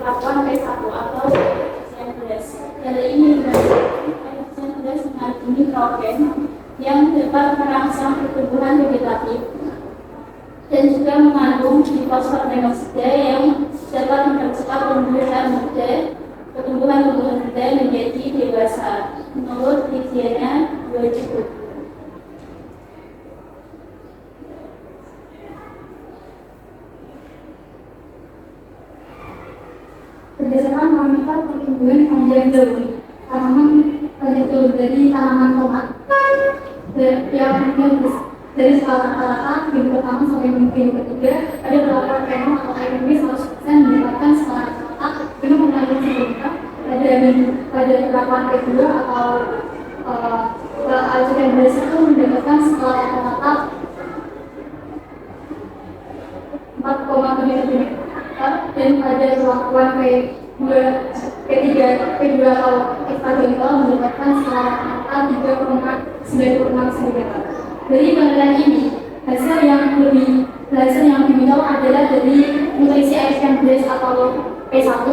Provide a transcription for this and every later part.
perlakuan P1 atau koefisien pedas. Dari ini koefisien pedas mengandung nitrogen yang dapat merangsang pertumbuhan vegetatif dan juga mengandung fosfor peroksida yang dapat mempercepat pertumbuhan muda menjadi dewasa. Menurut kriterianya 2 cukup. Berdasarkan parameter pertumbuhan panjang daun tanaman dari tanaman tomat yang dari skala rata-rata minggu pertama sampai minggu ketiga ada beberapa fenom atau IMB 100% mendapatkan skala rata-rata dengan mengandung sebelumnya pada penerapan kedua atau aljakan beras itu mendapatkan skala rata-rata 4,7 cm dan pada perlakuan P2 atau ekstragonal mendapatkan skala rata-rata 3,96 cm. Dari penelitian ini, hasil yang diminta adalah dari nutrisi air ikan beras atau P1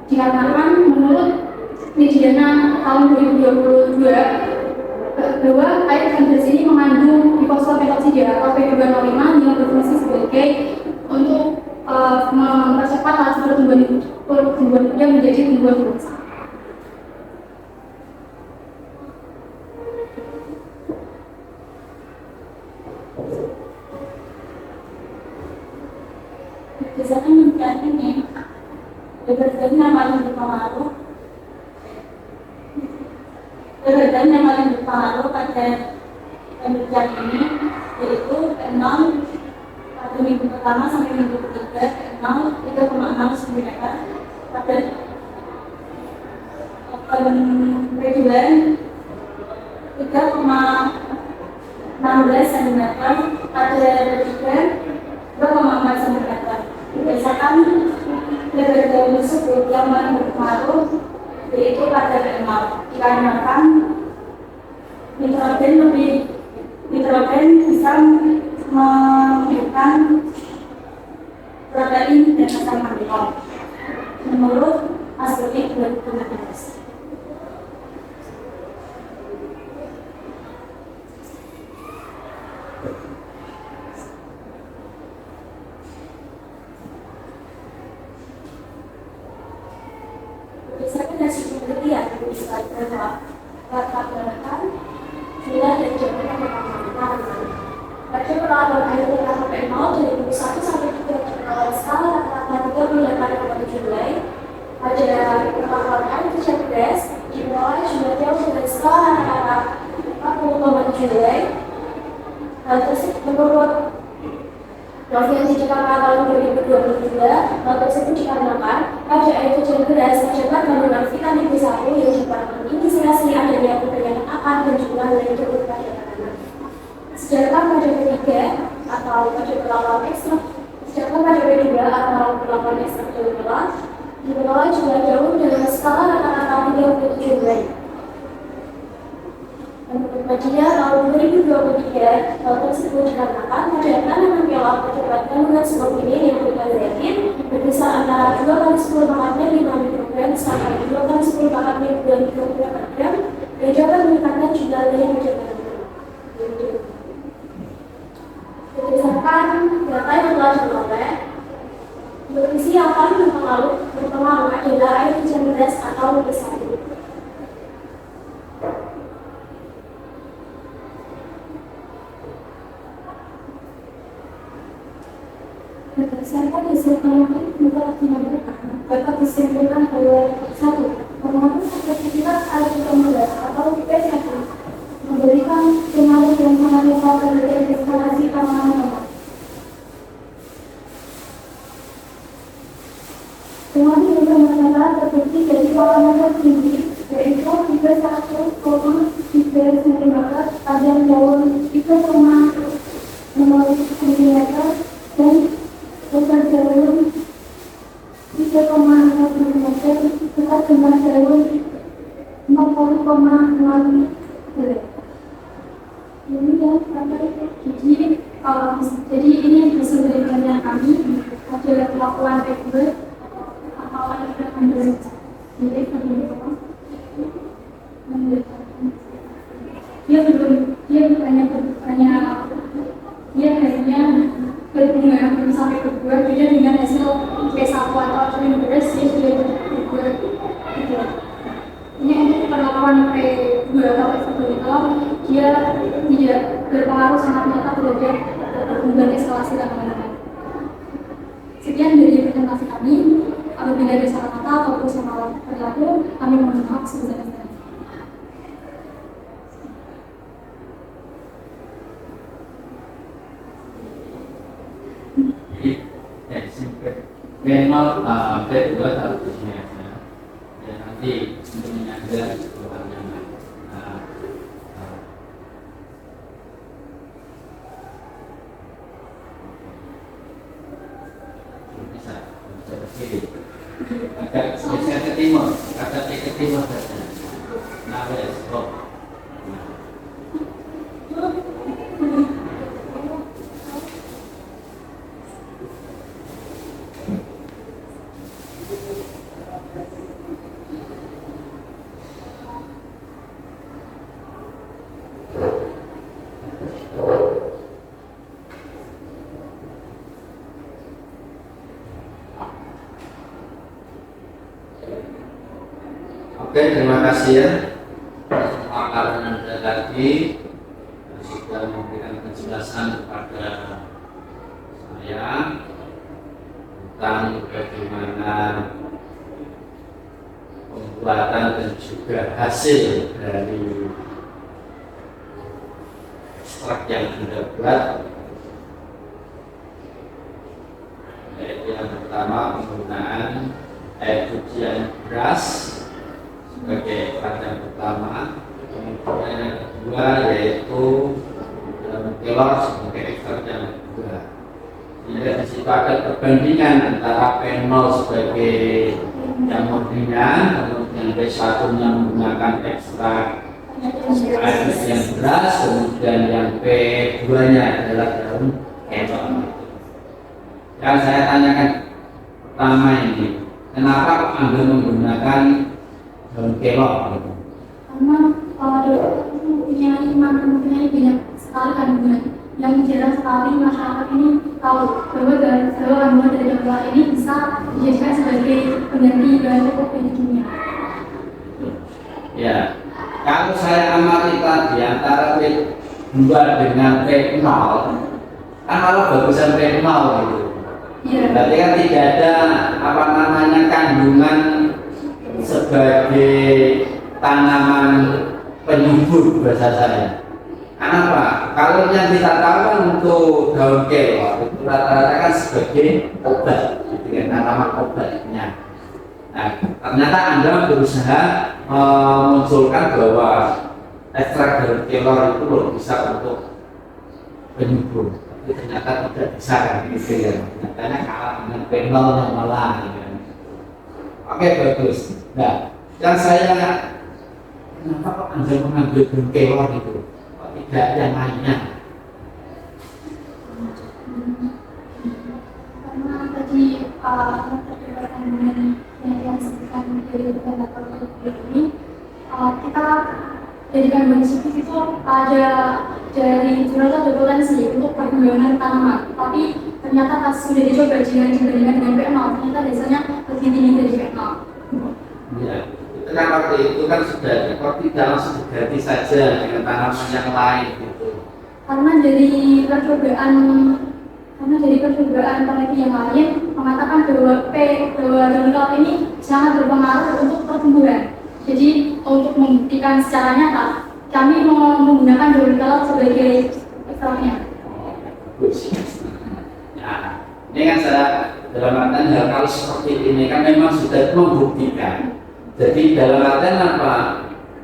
dikarenakan menurut Mediana tahun 2022 bahwa air ikan beras ini mengandung fosfor peroksida atau P205 yang berfungsi sebagai untuk mempercepat laju pertumbuhan kuda menjadi tumbuhan dewasa. Berdasarkan penelitian ini, perbedaan yang paling berpengaruh pada penelitian ini yaitu P0 pada minggu pertama sampai minggu ketiga, P0 3,6 cm pada P2 3,16 cm pada P3 2,4 cm. Berdasarkan lebar daun tersebut yang paling berpengaruh yaitu pada P0 dikarenakan nitrogen bisa memberikan protein dan asam amino menurut hasilnya 2015. Berdasarkan hasil penelitian di slide bawah, rata-rata sudah dari jabatan pertama. Pada perlakuan air rata P0 dari 1 sampai 3 skala rata-rata 38,7 nilai. Pada perlakuan air kecil beras dimulai sudah jauh dari skala rata-rata 40,7 nilai. Hal tersebut menurut Provinsi Jakarta tahun 2022, hal tersebut dikarenakan pada air kecil beras terdapat kandungan vitamin B1 yang dapat menginisiasi adanya pergerakan akar dan jumlah nilai turun pada tanaman. Sedangkan pada P3 atau pada perlakuan ekstra, sedangkan pada P2 atau perlakuan ekstrakurikuler dimulai juga jauh dari skala rata-rata 37 nilai. Menurut media tahun 2023, hal tersebut dikarenakan pada tanaman kelap terdapat kandungan seperti yang berkaitan berkisar antara 2 kali 10 bakatnya 5 mikrogram sampai 2 kali 10 bakatnya 2 mikrogram per gram yang dapat meningkatkan jumlah nilai pada tanaman. Berdasarkan data yang telah diperoleh, nutrisi yang paling berpengaruh adalah air hujan deras atau P1. Berdasarkan hasil penelitian dapat disimpulkan bahwa 1. Pengaruh efektivitas air hujan atau P1 memberikan pengaruh yang sangat besar terhadap instalasi tanaman tomat. Pengaruh juga masalah terbukti dari parameter tinggi yaitu 31,3 cm panjang daun 3,6 cm dan besar daun 3,6 cm serta jumlah daun 40,6 cm. Jadi ini hasil dari penelitian kami adalah pelakuan P2 atau beres dia sudah berbuat gitu. Ini untuk perlakuan P2 atau P1 itu dia tidak berpengaruh sangat nyata terhadap pertumbuhan eskalasi lama-lama. Sekian dari presentasi kami. Apabila ada salah kata ataupun salah perilaku, kami mohon maaf sebesar-besarnya. Memang P2 harusnya ya nanti untuk menyadar keluarnya bisa berkiri agak geser ke timur, agak ke timur saja. Nah, wes, kok. Oke, terima kasih ya. Semua karena tadi sudah memberikan penjelasan kepada saya tentang bagaimana pembuatan dan juga hasil dari ekstrak yang Anda buat. Yaitu yang pertama penggunaan air cucian beras sebagai ekstrak yang pertama, kemudian yang kedua yaitu daun kelor sebagai ekstrak yang kedua. Jadi di situ ada perbandingan antara P0 sebagai yang murninya, kemudian P1 yang menggunakan ekstrak air cucian beras, kemudian yang P2 nya adalah daun kelor. Yang saya tanyakan pertama ini, kenapa kok Anda menggunakan daun kelor? Karena mempunyai banyak sekali kandungan yang jarang sekali masyarakat ini tahu bahwa kandungan dari daun kelor ini bisa dijadikan sebagai pengganti bahan pokok kimia. Ya, kalau saya amati tadi antara P2 dengan P0, kan malah bagusan P0 gitu. Iya. Berarti kan tidak ada apa namanya kandungan sebagai tanaman penyubur bahasa saya. Kenapa? Kalau yang kita tahu kan untuk daun kelor itu rata-rata kan sebagai obat, gitu kan, tanaman obatnya. Nah, ternyata Anda berusaha memunculkan bahwa ekstrak daun kelor itu loh bisa untuk penyubur, tapi ternyata tidak bisa kan gitu ya. Ternyata kalah dengan P0 yang malah. Gitu. Oke, bagus. Nah, yang saya kenapa kok Anda mengambil daun kelor itu? Kok tidak yang lainnya? Karena tadi terdapat kandungan yang disebutkan dari beberapa produk ini, kita dari kandungan subsidi itu ada dari ternyata ada potensi untuk perkembangan tanaman, tapi ternyata pas sudah dicoba dibandingkan dengan P0, ternyata biasanya lebih tinggi dari P0. Ya, itu kan waktu itu kan sudah kok tidak langsung diganti saja dengan tanaman yang lain gitu. Karena dari percobaan peneliti yang lain mengatakan bahwa daun kelor ini sangat berpengaruh untuk pertumbuhan. Jadi untuk membuktikan secara nyata, kami menggunakan daun kelor sebagai ekstraknya. Bagus. Nah, ini kan saya dalam artian hal seperti ini kan memang sudah membuktikan. Jadi dalam artian apa?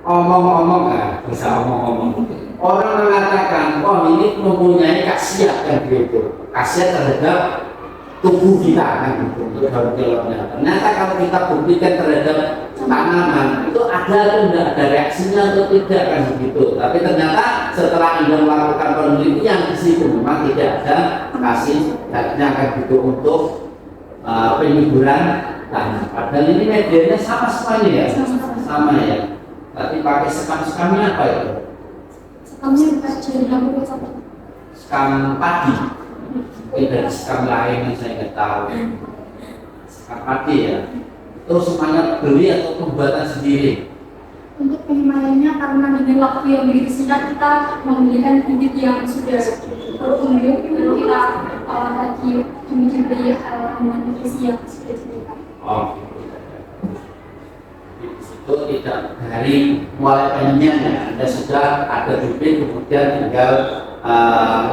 Omong-omong bisa omong-omong. Orang mengatakan, oh ini mempunyai khasiat kan gitu, khasiat terhadap tubuh kita kan gitu, untuk daun kelornya. Ternyata kalau kita buktikan terhadap tanaman itu ada atau tidak ada reaksinya atau tidak kan begitu. Tapi ternyata setelah Anda melakukan penelitian di situ memang tidak ada khasiatnya kan gitu untuk penyuburan tanah. Padahal ini medianya sama semuanya ya, sama ya. Tapi pakai sekam-sekamnya apa itu? Sekamnya dari lampu satu. Sekam padi. Mungkin dari sekam lain yang saya nggak tahu. padi ya. Itu semuanya beli atau pembuatan sendiri? Untuk penyampaiannya karena dengan waktu yang begitu singkat kita membelikan bibit yang sudah bertumbuh baru kita lagi beli ramuan nutrisi yang sudah disediakan. Oh, itu tidak dari mulai penyian ya, Anda sudah ada bibit kemudian tinggal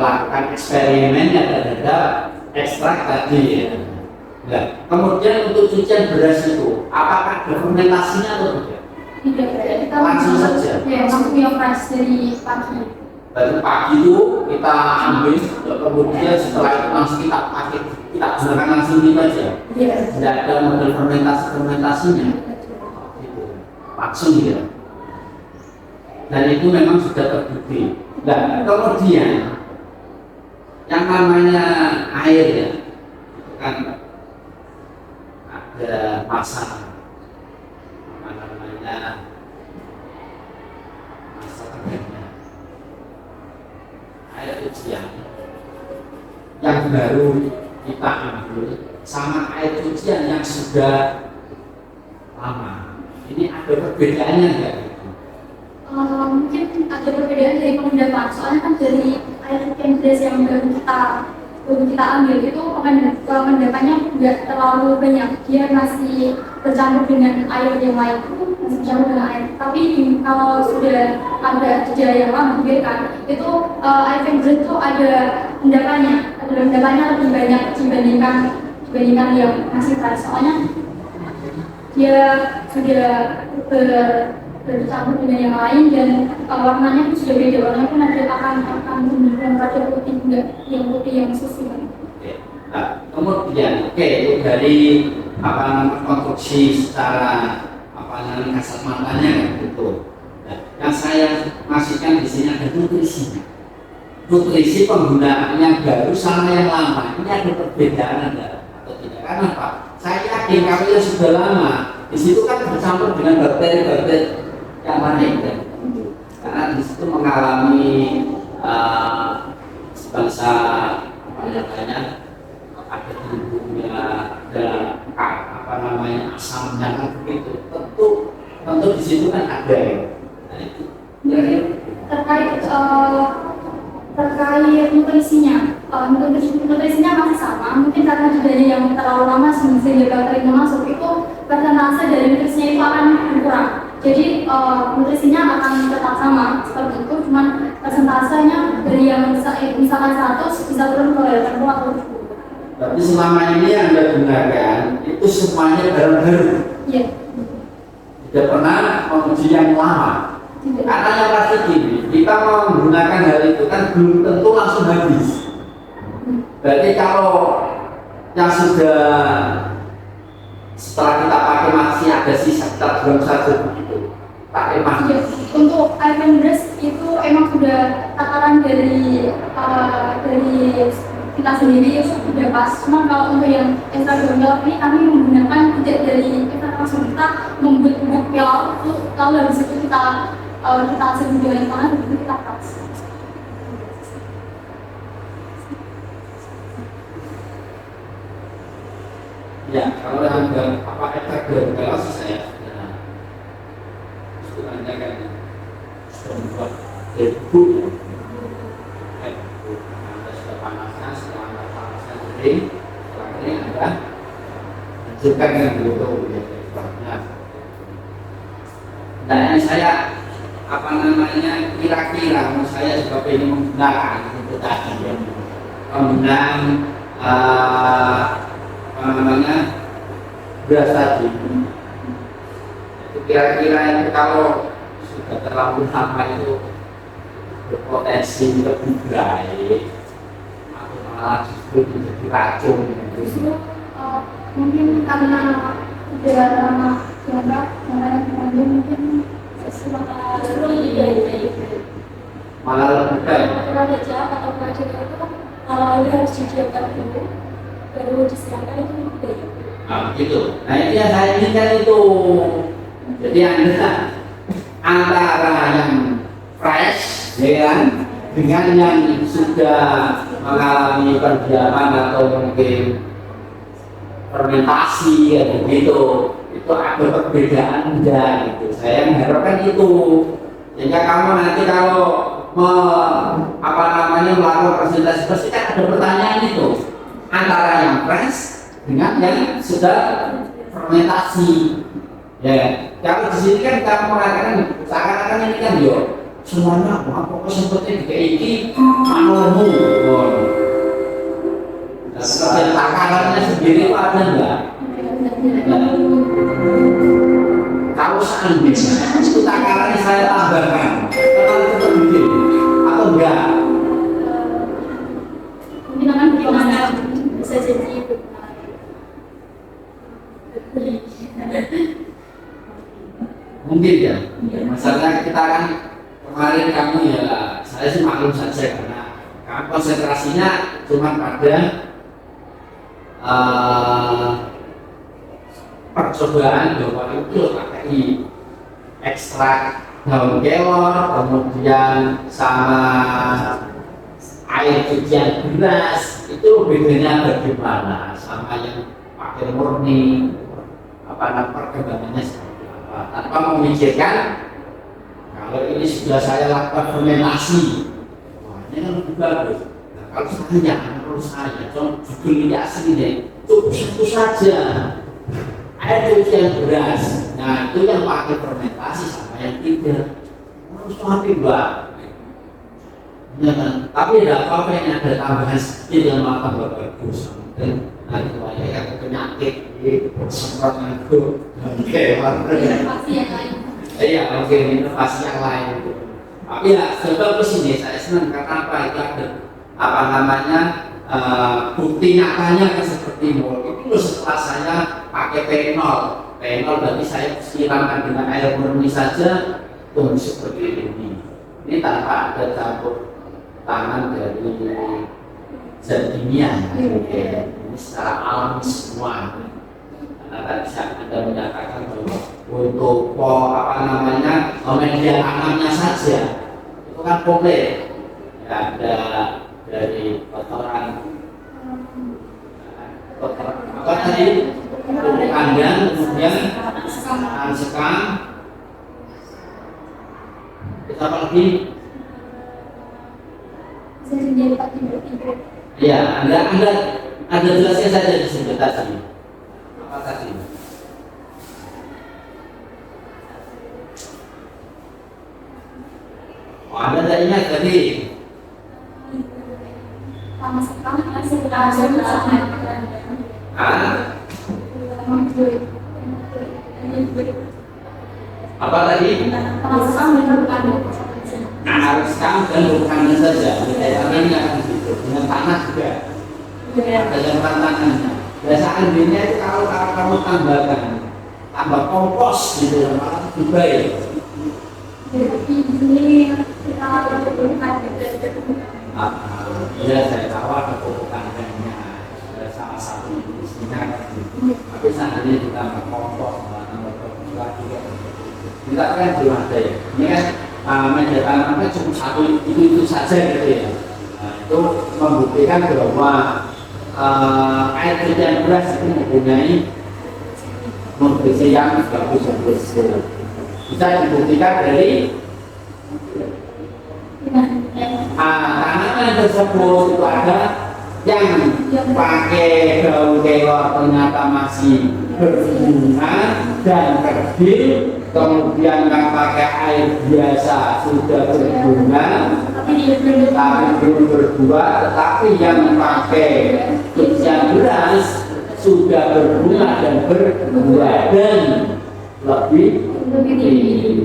melakukan eksperimen yang ada ekstrak tadi ya. Nah, kemudian untuk cucian beras itu apakah ada fermentasinya atau tidak? Tidak, kita Langsung saja? Ya, langsung yang fresh dari pagi. Dari pagi itu kita ambil, kemudian setelah itu langsung kita pakai, kita gunakan langsung gitu aja. Iya. Tidak ada model fermentasinya. Gitu. Langsung gitu. Dan itu memang sudah terbukti. Nah, kemudian yang namanya air ya, itu kan ada masa air cucian yang baru kita ambil sama air cucian yang sudah lama, ini ada perbedaannya enggak? Mungkin ada perbedaan dari pengendapan, soalnya kan dari air cucian beras yang baru kita ambil itu pengendapannya nggak terlalu banyak, dia masih bercampur dengan air yang lain, masih bercampur dengan air. Tapi kalau sudah ada jeda yang lama dibiarkan, itu air beras itu ada endapannya lebih banyak dibandingkan yang masih fresh, soalnya dia sudah bercampur dengan yang lain dan warnanya pun sudah beda, warnanya pun akan menunjukkan rada putih, enggak yang putih yang susu. Nah, kemudian itu dari konstruksi secara kasat matanya kan gitu. Nah, yang saya masukkan di sini ada nutrisinya. Nutrisi penggunaannya baru sama yang lama ini ada perbedaan atau tidak? Karena apa? Saya yakin kalau yang sudah lama di situ kan bercampur dengan bakteri-bakteri yang lain kan? Karena di situ mengalami sebangsa ada tumbuhnya, ada asamnya kan begitu. Tentu di situ kan ada ya. Nah, itu. Terkait nutrisinya, nutrisinya masih sama. Mungkin karena jedanya yang terlalu lama sehingga bakteri masuk, itu persentase dari nutrisinya itu akan berkurang. Jadi nutrisinya akan tetap sama seperti itu, cuman persentasenya dari yang misalkan 100 bisa turun ke 80 atau 70. Tapi selama ini yang Anda gunakan itu semuanya barang baru. Iya. Tidak pernah menguji yang lama. Karena yang pasti gini, kita menggunakan hal itu kan belum tentu langsung habis. Berarti kalau yang sudah setelah kita pakai masih ada sisa, kita buang saja begitu. Pakai masih. Ya, untuk air beras itu emang sudah takaran dari kita sendiri itu sudah pas. Cuma kalau untuk yang ekstra gel ini kami menggunakan tidak dari kita langsung, kita membuat gel lalu habis itu kita hasil video yang mana begitu kita pas. Ya, kalau yang efek gel saya istilahnya kan membuat debu ya. Sudah panasnya, setelah panasnya kering, setelah kering ada hancurkan dengan begitu. Nah, ini saya kira-kira saya juga ingin menggunakan itu tadi ya, penggunaan beras tadi. Itu kira-kira itu kalau sudah terlalu lama itu berpotensi lebih baik atau malah justru menjadi racun. Justru mungkin karena udah lama jarak mungkin malah lebih baik. Kalau jahat atau racun itu kalau harus didiamkan dulu baru disiapkan itu lebih baik. Nah, gitu. Nah, itu yang saya inginkan itu. Jadi Anda antara yang fresh ya kan, dengan yang sudah mengalami pendiaman atau mungkin fermentasi ya begitu. Itu ada perbedaan enggak gitu. Saya mengharapkan itu. Sehingga kamu nanti kalau melakukan presentasi pasti kan ada pertanyaan itu antara yang fresh dengan yang sudah fermentasi. Ya, kalau di sini kan kamu mengatakan seakan-akan ini kan yo semuanya pokoknya seperti kayak ini manumu. Nah, takarannya sendiri itu ada enggak? Kalau seandainya itu takarannya saya tambahkan, kalau tetap begini atau enggak? Mungkin akan bagaimana bisa jadi mungkin ya. Masalahnya kita kan kemarin kamu ya, saya sih maklum saja karena kamu konsentrasinya cuma pada percobaan bahwa itu pakai ekstrak daun kelor, kemudian sama air cucian beras, itu bedanya bagaimana sama yang pakai murni, perkembangannya seperti apa, tanpa memikirkan kalau ini sudah saya lakukan fermentasi, wah ini kan lebih bagus. Nah, kalau menurut saya, judul ini asli deh, cukup satu saja, air cucian beras. Nah itu yang pakai fermentasi sama yang tidak, harus mati mbak. Ya kan? Tapi tidak apa-apa yang ada tambahan sedikit yang malah tambah bagus. Dan nanti banyak penyakit semprot ngantuk dan kewan. inovasi yang lain. Iya, mungkin inovasi yang lain. Tapi ya sebagus ini saya senang karena apa itu ada bukti nyatanya kan seperti itu setelah saya pakai penol berarti saya siramkan dengan air murni saja tumbuh seperti ini. Ini tanpa ada campur tangan dari zat kimia. Ini secara alami semua. Karena tadi Anda menyatakan bahwa untuk media tanamnya saja itu kan komplit. Ya, ada dari kotoran apa tadi pupuk kandang, kemudian sekam, kita apa lagi? Ya, anda jelaskan saja di sini tadi. Apa tadi? Oh, Anda tidak ingat tadi? Apa tadi? Harus kamu dan bukannya saja. Tapi ini akan begitu. Dengan tanah juga. Ada yang tantangannya. Biasaan ini itu kalau kamu tambah kompos gitu, malah lebih baik. Iya, saya tahu ada pupuk kandangnya, ada salah satu jenisnya. Tapi saat ini kita kompos, lagi kita kan belum ada ya. Ini kan media tanamnya cuma satu itu saja gitu ya. Nah, itu membuktikan bahwa air cucian beras itu mempunyai nutrisi yang bagus. Bisa dibuktikan dari tanaman tersebut itu ada yang pakai daun kelor ternyata masih berbunga dan kerdil, kemudian yang pakai air biasa sudah berbunga tapi belum berbuah, tetapi yang pakai cucian beras sudah berbunga dan berbuah dan lebih tinggi.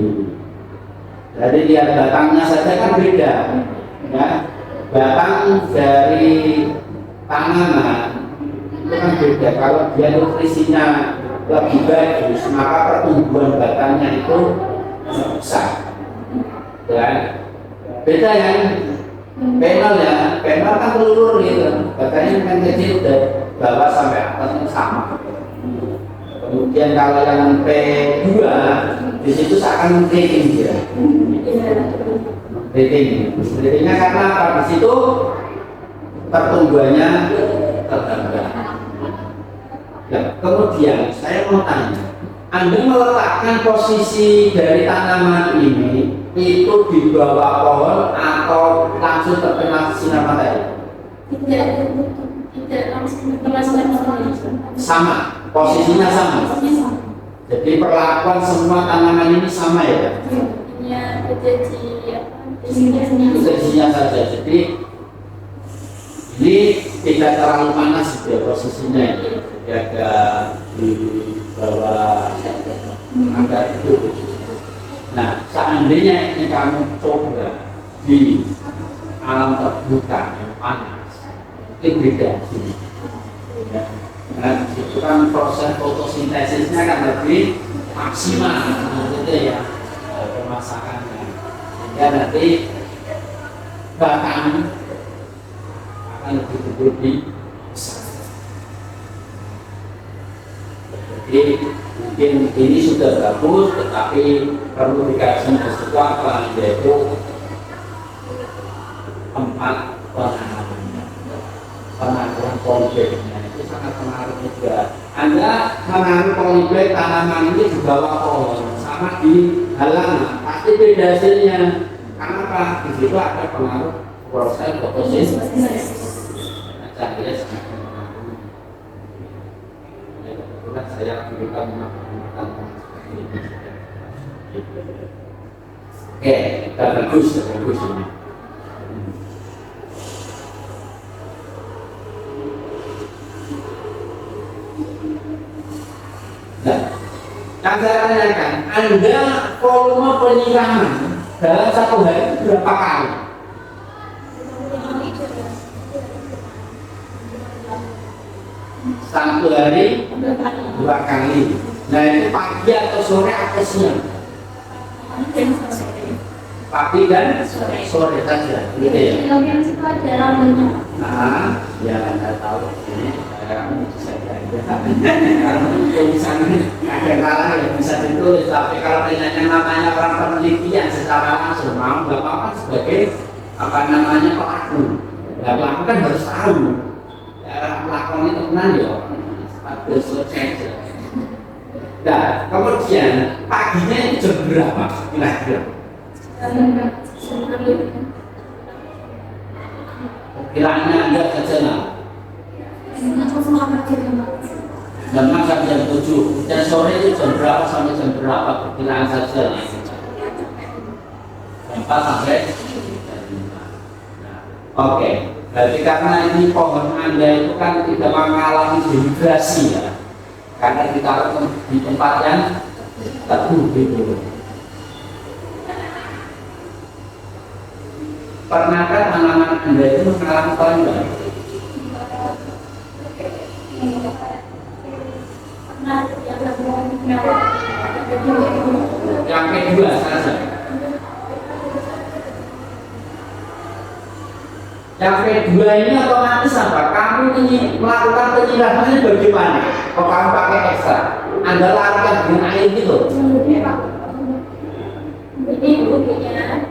Jadi lihat batangnya saja kan beda, ya. Batang dari tanaman itu kan beda. Kalau dia nutrisinya lebih bagus, maka pertumbuhan batangnya itu besar. Ya. Beda yang penol ya, penol kan telur gitu, batangnya kan kecil dari bawah sampai atasnya sama. Kemudian kalau yang P2 di situ seakan mengkeriting dia. Keritingnya karena apa? Di situ pertumbuhannya terhambat. Ya, kemudian saya mau tanya, Anda meletakkan posisi dari tanaman ini itu di bawah pohon atau langsung terkena sinar matahari? Tidak langsung terkena. Sama, posisinya sama. Jadi perlakuan semua tanaman ini sama ya? Ya, jadi Posisinya saja. Jadi ini tidak terlalu panas ya posisinya. Jadi agak di bawah agak itu. Nah, seandainya ini kamu coba di alam terbuka yang panas, itu beda sini. Ya. Nah, itu kan proses fotosintesisnya kan lebih maksimal, gitu ya, pemasakannya. Sehingga nanti batang akan lebih jadi mungkin ini sudah bagus, tetapi perlu dikaji sesuatu apa, yaitu tempat penanaman polybagnya itu sangat pengaruh juga. Anda menanam polybag tanaman ini di bawah pohon sama di halaman pasti beda hasilnya. Kenapa? Di situ ada pengaruh proses fotosintesis. Cahaya sangat mengaruhi. Kebetulan saya berikan menggunakan seperti ini. Oke, kita bagus ini. Nah, yang saya tanyakan, Anda volume penyiraman dalam satu hari berapa kali? Satu hari 2 kali. Nah itu pagi atau sore atau siang? Pagi dan sore saja. Gitu ya. Nah, ya Anda tahu ini saya tulisannya ada kalah ya bisa ditulis, tapi kalau yang namanya orang penelitian secara langsung mau bapak kan sebagai apa namanya pelaku. Nah, pelaku kan harus tahu lakon itu benar ya, harus selesai. Nah, kemudian paginya itu jam berapa kira-kira? Kiranya Anda saja lah. Jam 6 sampai jam 7. Dan sore itu jam berapa sampai jam berapa? Perkiraan saja lah. Jam 4 sampai jam 5. Oke. Berarti karena ini pohon Anda itu kan tidak mengalami dehidrasi ya. Karena ditaruh di tempat yang teduh gitu. Pernahkah tanaman Anda itu mengalami kelangkaan? Yang kedua saja. Yang kedua ini otomatis apa? Kamu melakukan penyiramannya bagaimana? Kalau kamu pakai ekstra, Anda larutkan dengan air gitu. Ini buktinya.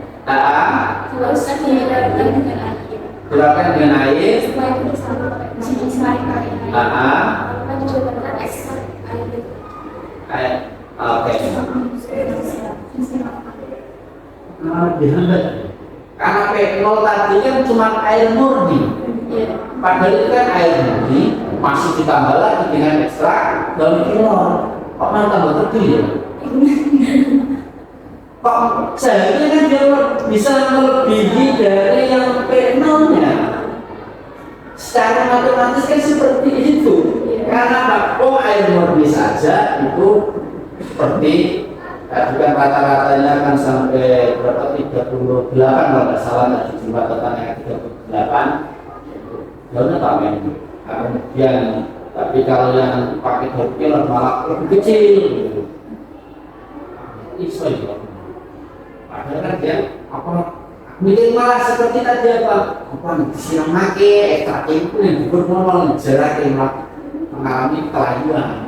Terus dilarutkan dengan air. Larutkan dengan air. Supaya itu sampai Oke. Dihambat. Karena P0 tadi kan cuma air murni. Padahal itu kan air murni masih ditambah lagi dengan ekstrak daun kelor. Kok malah tambah teduh ya? Kok seharusnya kan dia bisa melebihi dari yang P0-nya. Secara matematis kan seperti itu. Karena air murni saja itu seperti bukan rata-ratanya kan sampai berapa 38 kalau tidak salah tadi jumlah totalnya 38 daunnya tambah ini. Kemudian tapi kalau yang pakai daun kelor malah lebih kecil. Iso ya. Padahal kan dia mikir malah seperti tadi apa disiram make ekstrak itu yang dipermohon jarak yang mengalami kelayuan.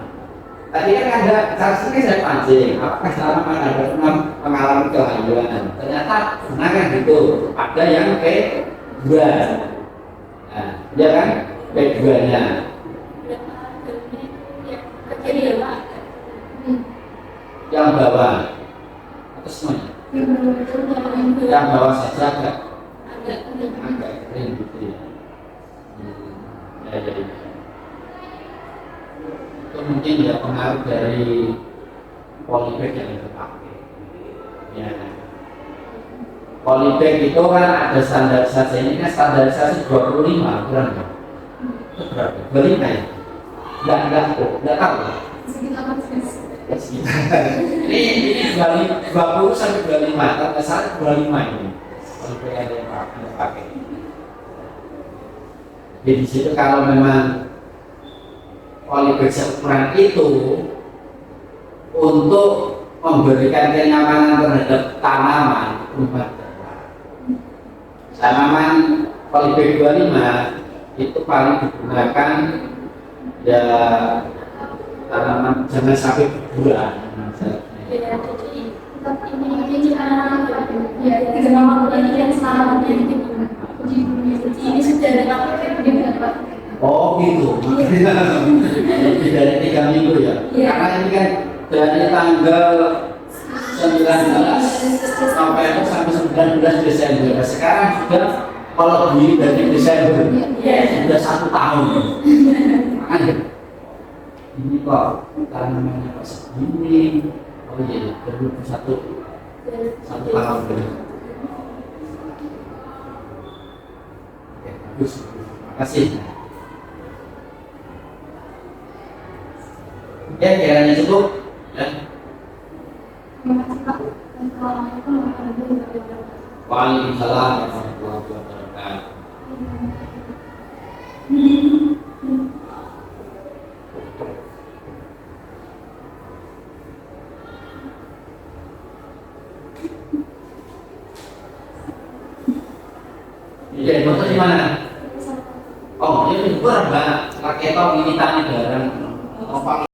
Tadi kan ada saksinya saya pancing, apakah selama ada mengalami kelayuan? Ternyata benar kan gitu, ada yang P2. Nah, ya kan P2-nya. yang bawah atau semuanya? Yang bawah saja agak kering gitu ya. Ya, ya, ya. Itu mungkin ya pengaruh dari polybag yang dipakai. Ya. Polybag itu kan ada standarisasi, ini kan standarisasi 25 kurang ya? Itu berapa? 25 ya? Enggak tahu. Ini 20 sampai 25, kalau nggak salah 25 ini. Polybag ada yang pakai. Jadi di situ kalau memang polybag seukuran itu untuk memberikan kenyamanan terhadap tanaman rumah tanaman polybag 25 itu paling digunakan ya tanaman jangan sampai berbulan. Ya, jadi ini anak ya kenapa ini yang selama ini sudah ada apa? Oh gitu, lebih dari 3 minggu ya? Karena ini kan dari tanggal 19 November sampai 19 Desember. Sekarang sudah kalau beli dari Desember sudah 1 tahun. Makanya ini kok tanamannya kok segini? Oh iya, baru satu tahun. Oke, bagus. Terima kasih. Ya, kiranya cukup. Ya. Waalaikumsalam warahmatullahi wabarakatuh. Jadi motor di mana? Oh, ini kurang banget. Pakai tong ini tanya barang.